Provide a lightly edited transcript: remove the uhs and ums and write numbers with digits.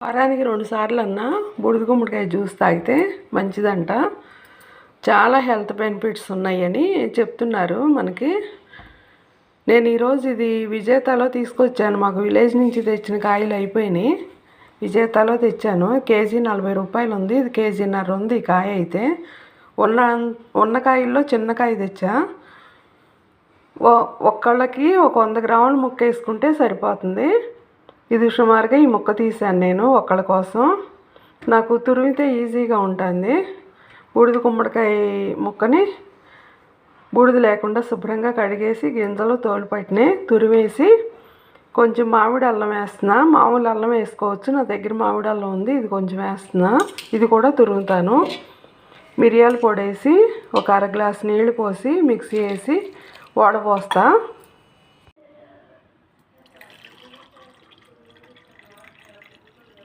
వారానికి 2 సార్లన్నా బూడిద గుమ్మడికాయ జ్యూస్ తాగితే మంచిదంట. చాలా హెల్త్ బెనిఫిట్స్ ఉన్నాయని చెప్తున్నారు మనకి. నేను ఈరోజు ఇది విజేతలో తీసుకొచ్చాను. మాకు విలేజ్ నుంచి తెచ్చిన కాయలు అయిపోయినాయి. విజేతలో తెచ్చాను. కేజీ 40 రూపాయలు ఉంది. ఇది కేజీన్నర ఉంది కాయ అయితే. ఉన్న కాయల్లో చిన్న కాయ తెచ్చా. ఒక్కళ్ళకి ఒక 100 గ్రాముల ముక్క వేసుకుంటే సరిపోతుంది. ఇది సుమారుగా ఈ ముక్క తీసాను నేను ఒక్కళ్ళ కోసం. నాకు తురిమితే ఈజీగా ఉంటుంది. బూడిద గుమ్మడికాయ ముక్కని బూడిద లేకుండా శుభ్రంగా కడిగేసి గింజలు తోలు పట్టినే తురిమేసి కొంచెం మామిడి అల్లం వేస్తున్నా. మామూలు అల్లం వేసుకోవచ్చు. నా దగ్గర మామిడి అల్లం ఉంది. ఇది కొంచెం వేస్తున్నా. ఇది కూడా తురుముతాను. మిరియాల పొడి వేసి ఒక 1/2 గ్లాసు నీళ్లు పోసి మిక్సీ వేసి వడపోస్తా.